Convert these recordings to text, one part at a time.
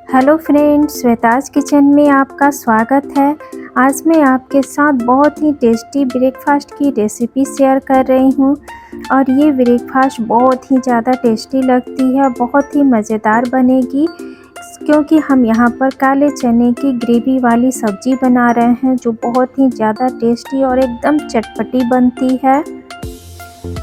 Hello friends, Shweta's kitchen में आपका स्वागत है। आज मैं आपके साथ बहुत ही टेस्टी ब्रेकफास्ट की रेसिपी शेयर कर रही हूँ और ये ब्रेकफास्ट बहुत ही ज़्यादा टेस्टी लगती है, बहुत ही मज़ेदार बनेगी क्योंकि हम यहाँ पर काले चने की ग्रेवी वाली सब्ज़ी बना रहे हैं जो बहुत ही ज़्यादा टेस्टी और एकदम चटपटी बनती है।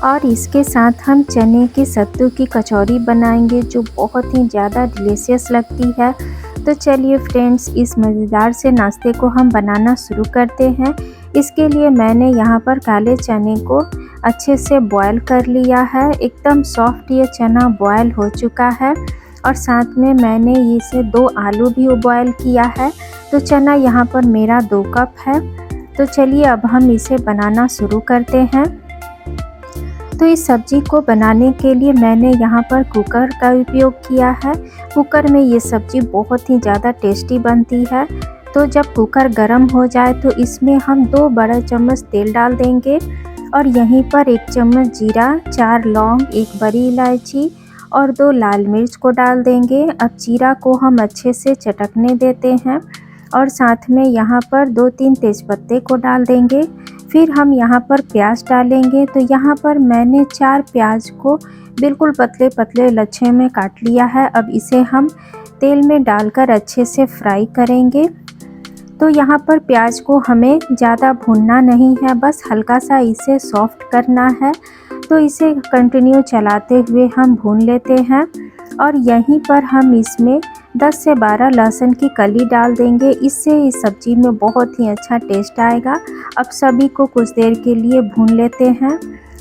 और इसके साथ हम चने के सत्तू की कचौरी बनाएंगे जो बहुत ही ज़्यादा डिलीशियस लगती है। तो चलिए फ्रेंड्स, इस मज़ेदार से नाश्ते को हम बनाना शुरू करते हैं। इसके लिए मैंने यहाँ पर काले चने को अच्छे से बॉयल कर लिया है। एकदम सॉफ्ट ये चना बॉयल हो चुका है और साथ में मैंने इसे 2 आलू भी बॉयल किया है। तो चना यहाँ पर मेरा 2 कप है। तो चलिए अब हम इसे बनाना शुरू करते हैं। तो इस सब्ज़ी को बनाने के लिए मैंने यहाँ पर कुकर का उपयोग किया है। कुकर में ये सब्ज़ी बहुत ही ज़्यादा टेस्टी बनती है। तो जब कुकर गर्म हो जाए तो इसमें हम 2 बड़ा चम्मच तेल डाल देंगे और यहीं पर 1 चम्मच जीरा, 4 लौंग, 1 बड़ी इलायची और 2 लाल मिर्च को डाल देंगे। अब जीरा को हम अच्छे से चटकने देते हैं और साथ में यहाँ पर 2-3 तेज़पत्ते को डाल देंगे। फिर हम यहाँ पर प्याज डालेंगे। तो यहाँ पर मैंने 4 प्याज को बिल्कुल पतले पतले लच्छे में काट लिया है। अब इसे हम तेल में डालकर अच्छे से फ्राई करेंगे। तो यहाँ पर प्याज को हमें ज़्यादा भूनना नहीं है, बस हल्का सा इसे सॉफ्ट करना है। तो इसे कंटिन्यू चलाते हुए हम भून लेते हैं और यहीं पर हम इसमें 10 से 12 लहसुन की कली डाल देंगे। इससे इस सब्ज़ी में बहुत ही अच्छा टेस्ट आएगा। अब सभी को कुछ देर के लिए भून लेते हैं।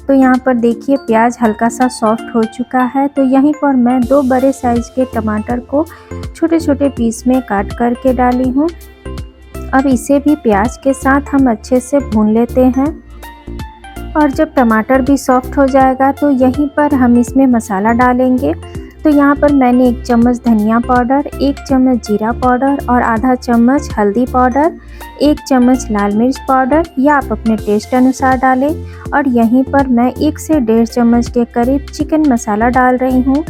तो यहाँ पर देखिए प्याज हल्का सा सॉफ्ट हो चुका है। तो यहीं पर मैं 2 बड़े साइज़ के टमाटर को छोटे छोटे पीस में काट करके डाली हूँ। अब इसे भी प्याज के साथ हम अच्छे से भून लेते हैं और जब टमाटर भी सॉफ्ट हो जाएगा तो यहीं पर हम इसमें मसाला डालेंगे। तो यहाँ पर मैंने 1 चम्मच धनिया पाउडर, 1 चम्मच जीरा पाउडर और आधा चम्मच हल्दी पाउडर, 1 चम्मच लाल मिर्च पाउडर या आप अपने टेस्ट अनुसार डालें और यहीं पर मैं 1 से 1.5 चम्मच के करीब चिकन मसाला डाल रही हूँ।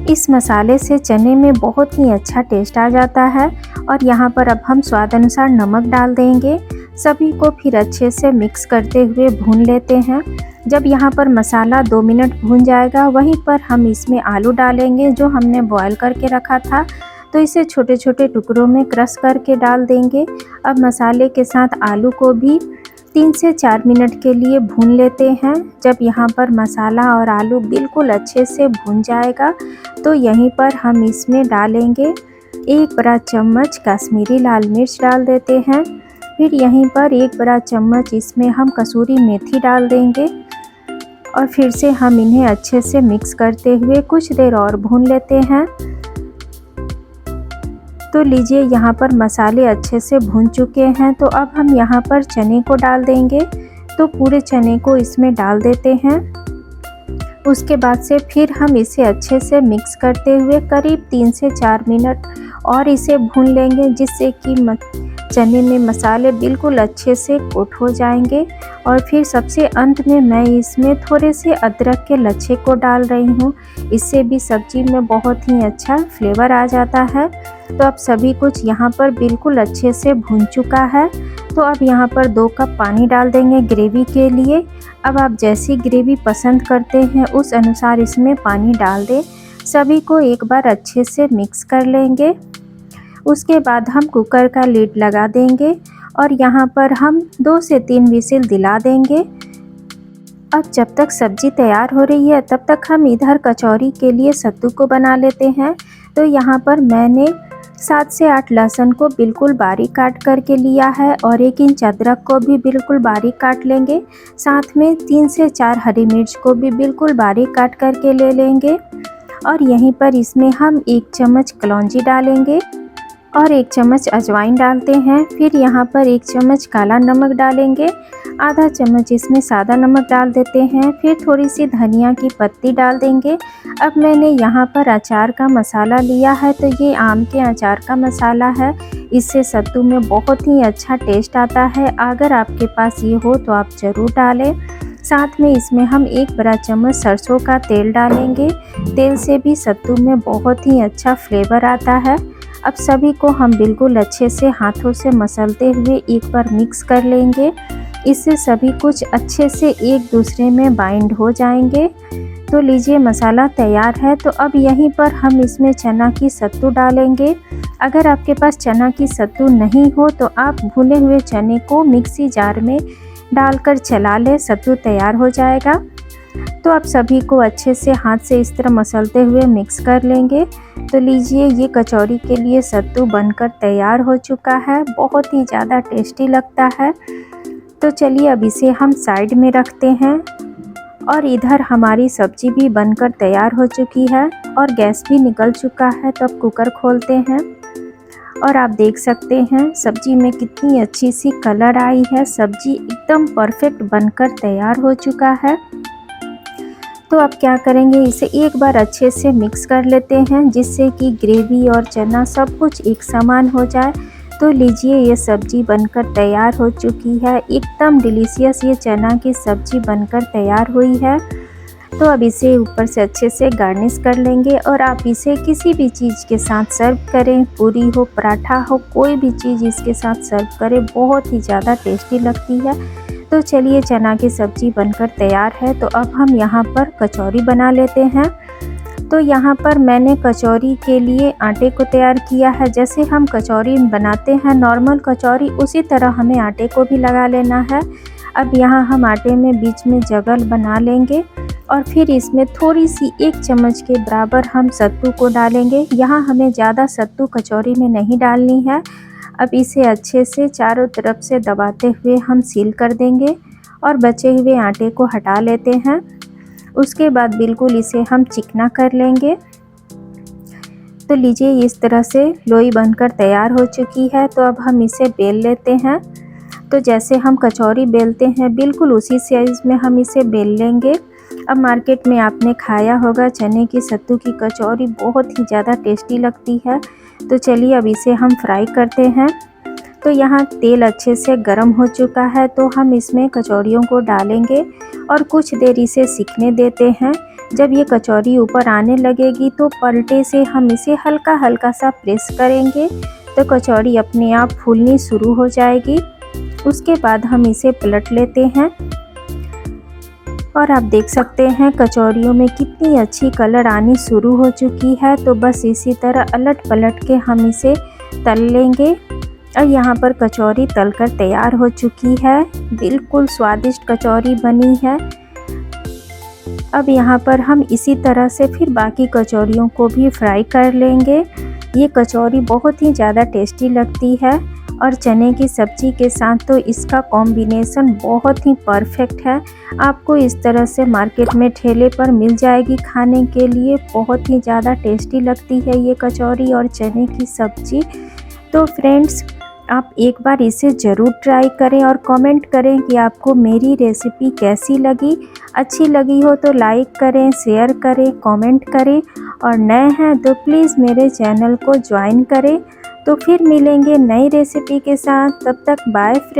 इस मसाले से चने में बहुत ही अच्छा टेस्ट आ जाता है। और यहाँ पर अब हम स्वाद अनुसार नमक डाल देंगे। सभी को फिर अच्छे से मिक्स करते हुए भून लेते हैं। जब यहाँ पर मसाला 2 मिनट भून जाएगा वहीं पर हम इसमें आलू डालेंगे जो हमने बॉयल करके रखा था। तो इसे छोटे छोटे टुकड़ों में क्रश करके डाल देंगे। अब मसाले के साथ आलू को भी 3 से 4 मिनट के लिए भून लेते हैं। जब यहाँ पर मसाला और आलू बिल्कुल अच्छे से भून जाएगा तो यहीं पर हम इसमें डालेंगे 1 बड़ा चम्मच कश्मीरी लाल मिर्च डाल देते हैं। फिर यहीं पर 1 बड़ा चम्मच इसमें हम कसूरी मेथी डाल देंगे और फिर से हम इन्हें अच्छे से मिक्स करते हुए कुछ देर और भून लेते हैं। तो लीजिए यहाँ पर मसाले अच्छे से भून चुके हैं। तो अब हम यहाँ पर चने को डाल देंगे। तो पूरे चने को इसमें डाल देते हैं। उसके बाद से फिर हम इसे अच्छे से मिक्स करते हुए करीब 3 से 4 मिनट और इसे भून लेंगे जिससे कि चने में मसाले बिल्कुल अच्छे से कोट हो जाएंगे। और फिर सबसे अंत में मैं इसमें थोड़े से अदरक के लच्छे को डाल रही हूँ। इससे भी सब्ज़ी में बहुत ही अच्छा फ्लेवर आ जाता है। तो अब सभी कुछ यहाँ पर बिल्कुल अच्छे से भून चुका है। तो अब यहाँ पर 2 कप पानी डाल देंगे ग्रेवी के लिए। अब आप जैसी ग्रेवी पसंद करते हैं उस अनुसार इसमें पानी डाल दें। सभी को एक बार अच्छे से मिक्स कर लेंगे। उसके बाद हम कुकर का लिड लगा देंगे और यहाँ पर हम 2 से 3 विसिल दिला देंगे। अब जब तक सब्ज़ी तैयार हो रही है तब तक हम इधर कचौरी के लिए सत्तू को बना लेते हैं। तो यहाँ पर मैंने 7 से 8 लहसुन को बिल्कुल बारीक काट करके लिया है और 1 इंच अदरक को भी बिल्कुल बारीक काट लेंगे। साथ में 3 से 4 हरी मिर्च को भी बिल्कुल बारीक काट करके ले लेंगे और यहीं पर इसमें हम 1 चम्मच कलौंजी डालेंगे और 1 चम्मच अजवाइन डालते हैं। फिर यहाँ पर 1 चम्मच काला नमक डालेंगे, आधा चम्मच इसमें सादा नमक डाल देते हैं। फिर थोड़ी सी धनिया की पत्ती डाल देंगे। अब मैंने यहाँ पर अचार का मसाला लिया है। तो ये आम के अचार का मसाला है। इससे सत्तू में बहुत ही अच्छा टेस्ट आता है। अगर आपके पास ये हो तो आप ज़रूर डालें। साथ में इसमें हम 1 बड़ा चम्मच सरसों का तेल डालेंगे। तेल से भी सत्तू में बहुत ही अच्छा फ्लेवर आता है। अब सभी को हम बिल्कुल अच्छे से हाथों से मसलते हुए एक बार मिक्स कर लेंगे। इससे सभी कुछ अच्छे से एक दूसरे में बाइंड हो जाएंगे। तो लीजिए मसाला तैयार है। तो अब यहीं पर हम इसमें चना की सत्तू डालेंगे। अगर आपके पास चना की सत्तू नहीं हो तो आप भुने हुए चने को मिक्सी जार में डालकर चला लें, सत्तू तैयार हो जाएगा। तो आप सभी को अच्छे से हाथ से इस तरह मसलते हुए मिक्स कर लेंगे। तो लीजिए ये कचौरी के लिए सत्तू बनकर तैयार हो चुका है। बहुत ही ज़्यादा टेस्टी लगता है। तो चलिए अब इसे हम साइड में रखते हैं। और इधर हमारी सब्जी भी बनकर तैयार हो चुकी है और गैस भी निकल चुका है। तो अब कुकर खोलते हैं और आप देख सकते हैं सब्जी में कितनी अच्छी सी कलर आई है। सब्जी एकदम परफेक्ट बनकर तैयार हो चुका है। तो अब क्या करेंगे, इसे एक बार अच्छे से मिक्स कर लेते हैं जिससे कि ग्रेवी और चना सब कुछ एक समान हो जाए। तो लीजिए ये सब्जी बनकर तैयार हो चुकी है। एकदम डिलीशियस ये चना की सब्जी बनकर तैयार हुई है। तो अब इसे ऊपर से अच्छे से गार्निश कर लेंगे और आप इसे किसी भी चीज़ के साथ सर्व करें, पूरी हो, पराठा हो, कोई भी चीज़ इसके साथ सर्व करें, बहुत ही ज़्यादा टेस्टी लगती है। तो चलिए चना की सब्ज़ी बनकर तैयार है। तो अब हम यहाँ पर कचौरी बना लेते हैं। तो यहाँ पर मैंने कचौरी के लिए आटे को तैयार किया है। जैसे हम कचौरी बनाते हैं नॉर्मल कचौरी, उसी तरह हमें आटे को भी लगा लेना है। अब यहाँ हम आटे में बीच में जगल बना लेंगे और फिर इसमें थोड़ी सी 1 चम्मच के बराबर हम सत्तू को डालेंगे। यहाँ हमें ज़्यादा सत्तू कचौरी में नहीं डालनी है। अब इसे अच्छे से चारों तरफ से दबाते हुए हम सील कर देंगे और बचे हुए आटे को हटा लेते हैं। उसके बाद बिल्कुल इसे हम चिकना कर लेंगे। तो लीजिए इस तरह से लोई बनकर तैयार हो चुकी है। तो अब हम इसे बेल लेते हैं। तो जैसे हम कचौरी बेलते हैं बिल्कुल उसी साइज़ में हम इसे बेल लेंगे। अब मार्केट में आपने खाया होगा चने की सत्तू की कचौरी, बहुत ही ज़्यादा टेस्टी लगती है। तो चलिए अब इसे हम फ्राई करते हैं। तो यहाँ तेल अच्छे से गर्म हो चुका है। तो हम इसमें कचौरियों को डालेंगे और कुछ देर इसे सिकने देते हैं। जब ये कचौरी ऊपर आने लगेगी तो पलटे से हम इसे हल्का हल्का सा प्रेस करेंगे तो कचौरी अपने आप फूलनी शुरू हो जाएगी। उसके बाद हम इसे पलट लेते हैं और आप देख सकते हैं कचौरियों में कितनी अच्छी कलर आनी शुरू हो चुकी है। तो बस इसी तरह अलट पलट के हम इसे तल लेंगे और यहाँ पर कचौरी तलकर तैयार हो चुकी है। बिल्कुल स्वादिष्ट कचौरी बनी है। अब यहाँ पर हम इसी तरह से फिर बाकी कचौरियों को भी फ्राई कर लेंगे। ये कचौरी बहुत ही ज़्यादा टेस्टी लगती है और चने की सब्ज़ी के साथ तो इसका कॉम्बिनेशन बहुत ही परफेक्ट है। आपको इस तरह से मार्केट में ठेले पर मिल जाएगी खाने के लिए। बहुत ही ज़्यादा टेस्टी लगती है ये कचौरी और चने की सब्ज़ी। तो फ्रेंड्स आप एक बार इसे ज़रूर ट्राई करें और कमेंट करें कि आपको मेरी रेसिपी कैसी लगी। अच्छी लगी हो तो लाइक करें, शेयर करें, कमेंट करें और नए हैं तो प्लीज़ मेरे चैनल को ज्वाइन करें। तो फिर मिलेंगे नई रेसिपी के साथ। तब तक बाय फ्रेंड्स।